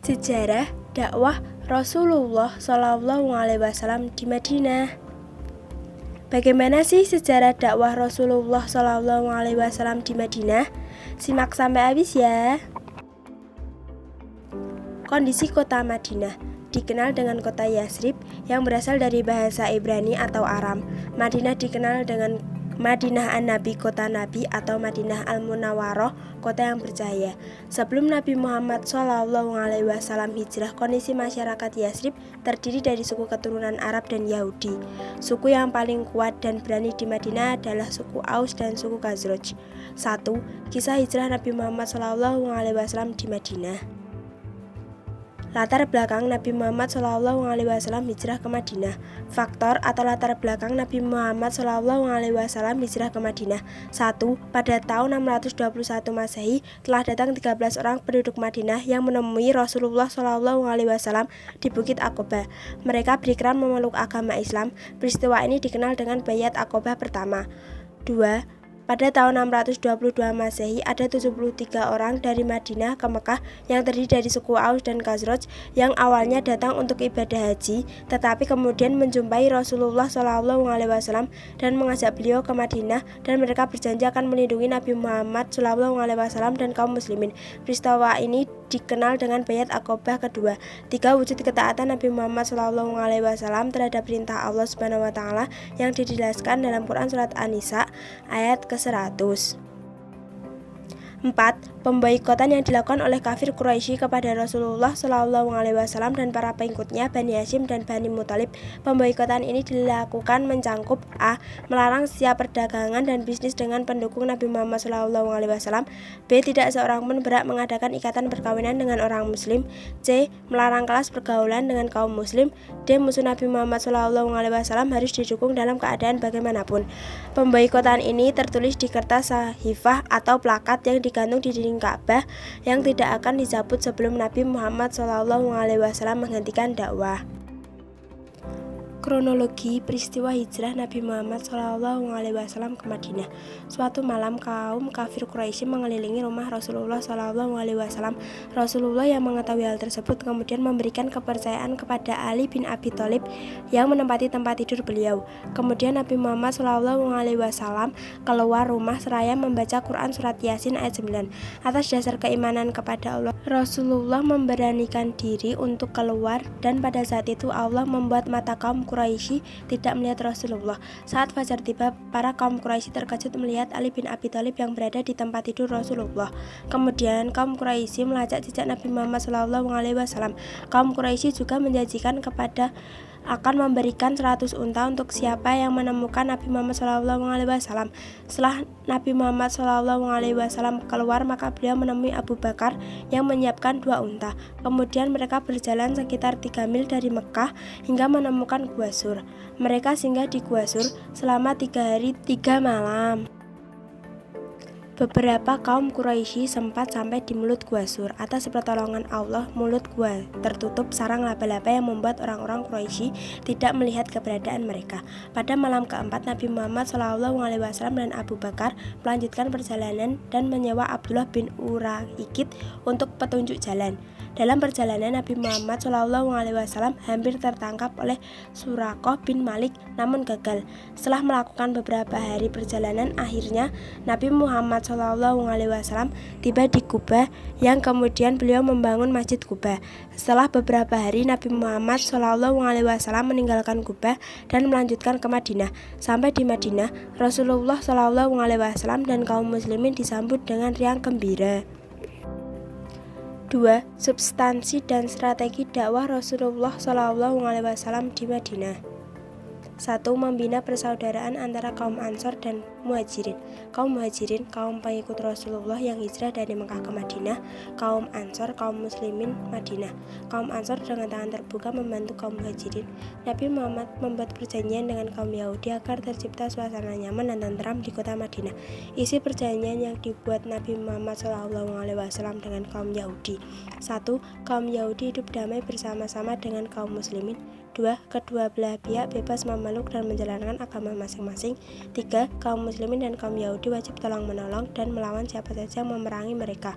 Sejarah dakwah Rasulullah SAW di Madinah. Bagaimana sih sejarah dakwah Rasulullah SAW di Madinah? Simak sampai habis ya. Kondisi kota Madinah dikenal dengan kota Yasrib yang berasal dari bahasa Ibrani atau Aram. Madinah dikenal dengan Madinah An-Nabi, kota Nabi, atau Madinah Al-Munawwaroh, kota yang bercahaya. Sebelum Nabi Muhammad SAW hijrah, kondisi masyarakat Yasrib terdiri dari suku keturunan Arab dan Yahudi. Suku yang paling kuat dan berani di Madinah adalah suku Aus dan suku Khazraj. 1. Kisah hijrah Nabi Muhammad SAW di Madinah. Latar belakang Nabi Muhammad SAW hijrah ke Madinah. Faktor atau latar belakang Nabi Muhammad SAW hijrah ke Madinah. 1. Pada tahun 621 Masehi telah datang 13 orang penduduk Madinah yang menemui Rasulullah SAW di Bukit Aqobah. Mereka berikrar memeluk agama Islam. Peristiwa ini dikenal dengan Bayat Aqobah pertama. 2. Pada tahun 622 Masehi ada 73 orang dari Madinah ke Mekah yang terdiri dari suku Aus dan Khazraj yang awalnya datang untuk ibadah haji, tetapi kemudian menjumpai Rasulullah SAW dan mengajak beliau ke Madinah, dan mereka berjanji akan melindungi Nabi Muhammad SAW dan kaum muslimin. Peristiwa ini dikenal dengan Bayat Aqobah kedua. 3. Wujud ketaatan Nabi Muhammad SAW terhadap perintah Allah SWT yang dijelaskan dalam Quran surat An-Nisa ayat ke-100. 4. Pemboikotan yang dilakukan oleh kafir Quraisy kepada Rasulullah SAW dan para pengikutnya Bani Hashim dan Bani Muthalib. Pemboikotan ini dilakukan mencangkup A. Melarang setiap perdagangan dan bisnis dengan pendukung Nabi Muhammad SAW. B. Tidak seorang pun berhak mengadakan ikatan perkawinan dengan orang muslim. C. Melarang kelas pergaulan dengan kaum muslim. D. Musuh Nabi Muhammad SAW harus didukung dalam keadaan bagaimanapun. Pemboikotan ini tertulis di kertas sahifah atau plakat yang digantung di dinding Ka'bah yang tidak akan dicabut sebelum Nabi Muhammad SAW menghentikan dakwah. Kronologi peristiwa hijrah Nabi Muhammad SAW ke Madinah. Suatu malam kaum kafir Quraisy mengelilingi rumah Rasulullah SAW. Rasulullah yang mengetahui hal tersebut kemudian memberikan kepercayaan kepada Ali bin Abi Thalib yang menempati tempat tidur beliau. Kemudian Nabi Muhammad SAW keluar rumah seraya membaca Quran surat Yasin ayat 9. Atas dasar keimanan kepada Allah, Rasulullah memberanikan diri untuk keluar, dan pada saat itu Allah membuat mata kaum Quraisy tidak melihat Rasulullah. Saat fajar tiba, para kaum Quraisy terkejut melihat Ali bin Abi Thalib yang berada di tempat tidur Rasulullah. Kemudian kaum Quraisy melacak jejak Nabi Muhammad SAW. Kaum Quraisy juga menjanjikan kepada akan memberikan 100 unta untuk siapa yang menemukan Nabi Muhammad SAW. Setelah Nabi Muhammad SAW keluar, maka beliau menemui Abu Bakar yang menyiapkan 2 unta. Kemudian mereka berjalan sekitar 3 mil dari Mekah hingga menemukan Gua Sur. Mereka singgah di Gua Sur selama 3 hari 3 malam. Beberapa kaum Quraisy sempat sampai di mulut Gua Sur. Atas pertolongan Allah, mulut gua tertutup sarang laba-laba yang membuat orang-orang Quraisy tidak melihat keberadaan mereka. Pada malam keempat, Nabi Muhammad SAW dan Abu Bakar melanjutkan perjalanan dan menyewa Abdullah bin Uraikid untuk petunjuk jalan. Dalam perjalanan, Nabi Muhammad SAW hampir tertangkap oleh Suraqah bin Malik, namun gagal. Setelah melakukan beberapa hari perjalanan, akhirnya Nabi Muhammad SAW tiba di Quba, yang kemudian beliau membangun Masjid Quba. Setelah beberapa hari, Nabi Muhammad SAW meninggalkan Quba dan melanjutkan ke Madinah. Sampai di Madinah, Rasulullah SAW dan kaum muslimin disambut dengan riang gembira. 2. Substansi dan strategi dakwah Rasulullah SAW di Madinah. 1. Membina persaudaraan antara kaum Ansor dan Muhajirin. Kaum Muhajirin, kaum pengikut Rasulullah yang hijrah dari Mekah ke Madinah. Kaum Ansor, kaum muslimin Madinah. Kaum Ansor dengan tangan terbuka membantu kaum Muhajirin. Nabi Muhammad membuat perjanjian dengan kaum Yahudi agar tercipta suasana nyaman dan tentram di kota Madinah. Isi perjanjian yang dibuat Nabi Muhammad SAW dengan kaum Yahudi. 1. Kaum Yahudi hidup damai bersama-sama dengan kaum muslimin. 2. Kedua belah pihak bebas memeluk dan menjalankan agama masing-masing. 3. Kaum muslimin dan kaum Yahudi wajib tolong-menolong dan melawan siapa saja yang memerangi mereka.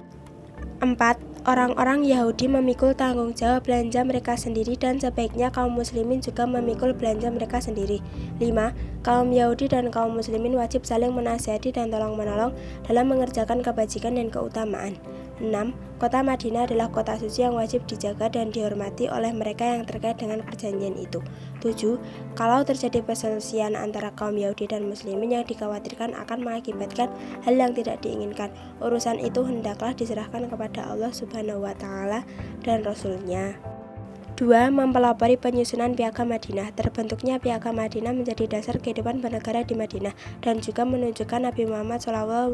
4. Orang-orang Yahudi memikul tanggung jawab belanja mereka sendiri dan sebaiknya kaum muslimin juga memikul belanja mereka sendiri. 5. Kaum Yahudi dan kaum muslimin wajib saling menasihati dan tolong-menolong dalam mengerjakan kebajikan dan keutamaan. 6. Kota Madinah adalah kota suci yang wajib dijaga dan dihormati oleh mereka yang terkait dengan perjanjian itu. 7. Kalau terjadi perselisihan antara kaum Yahudi dan muslimin yang dikhawatirkan akan mengakibatkan hal yang tidak diinginkan, urusan itu hendaklah diserahkan kepada Allah Subhanahu wa Ta'ala dan Rasul-Nya. 2. Mempelopori penyusunan Piagam Madinah. Terbentuknya Piagam Madinah menjadi dasar kehidupan bernegara di Madinah dan juga menunjukkan Nabi Muhammad SAW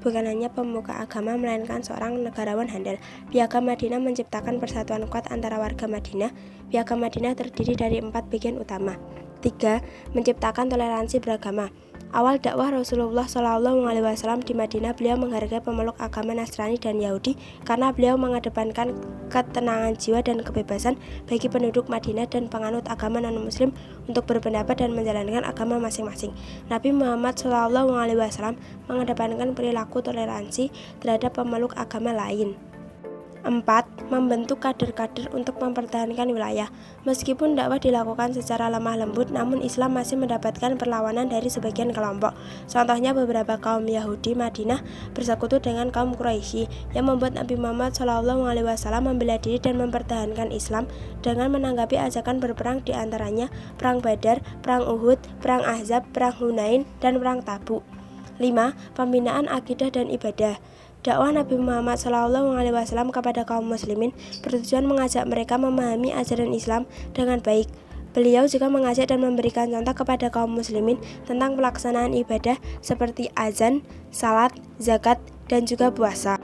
bukan hanya pemuka agama melainkan seorang negarawan handal. Piagam Madinah menciptakan persatuan kuat antara warga Madinah. Piagam Madinah terdiri dari 4 bagian utama. 3. Menciptakan toleransi beragama. Awal dakwah Rasulullah SAW di Madinah, beliau menghargai pemeluk agama Nasrani dan Yahudi karena beliau mengedepankan ketenangan jiwa dan kebebasan bagi penduduk Madinah dan penganut agama non-muslim untuk berpendapat dan menjalankan agama masing-masing. Nabi Muhammad SAW mengedepankan perilaku toleransi terhadap pemeluk agama lain. 4. Membentuk kader-kader untuk mempertahankan wilayah. Meskipun dakwah dilakukan secara lemah lembut, namun Islam masih mendapatkan perlawanan dari sebagian kelompok. Contohnya beberapa kaum Yahudi Madinah bersekutu dengan kaum Quraisy yang membuat Nabi Muhammad SAW membela diri dan mempertahankan Islam dengan menanggapi ajakan berperang, di antaranya Perang Badar, Perang Uhud, Perang Ahzab, Perang Hunain, dan Perang Tabuk. 5. Pembinaan akidah dan ibadah. Dakwah Nabi Muhammad SAW kepada kaum muslimin bertujuan mengajak mereka memahami ajaran Islam dengan baik. Beliau juga mengajak dan memberikan contoh kepada kaum muslimin tentang pelaksanaan ibadah seperti azan, salat, zakat, dan juga puasa.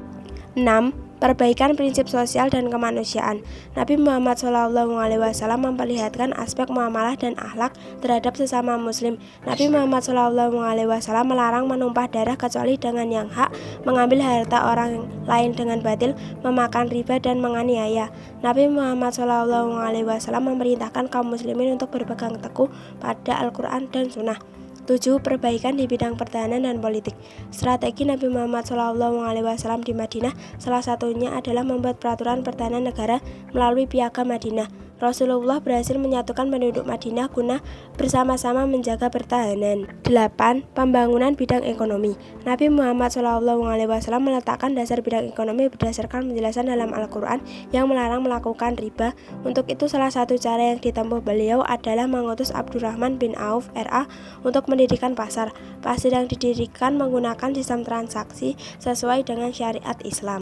6. Perbaikan prinsip sosial dan kemanusiaan. Nabi Muhammad SAW memperlihatkan aspek muamalah dan akhlak terhadap sesama muslim. Nabi Muhammad SAW melarang menumpah darah kecuali dengan yang hak, mengambil harta orang lain dengan batil, memakan riba, dan menganiaya. Nabi Muhammad SAW memerintahkan kaum muslimin untuk berpegang teguh pada Al-Quran dan Sunnah. 7. Perbaikan di bidang pertahanan dan politik. Strategi Nabi Muhammad SAW di Madinah salah satunya adalah membuat peraturan pertahanan negara melalui Piagam Madinah. Rasulullah berhasil menyatukan penduduk Madinah guna bersama-sama menjaga pertahanan. 8. Pembangunan bidang ekonomi. Nabi Muhammad SAW meletakkan dasar bidang ekonomi berdasarkan penjelasan dalam Al-Quran yang melarang melakukan riba. Untuk itu salah satu cara yang ditempuh beliau adalah mengutus Abdurrahman bin Auf RA untuk mendirikan pasar. Pasar yang didirikan menggunakan sistem transaksi sesuai dengan syariat Islam.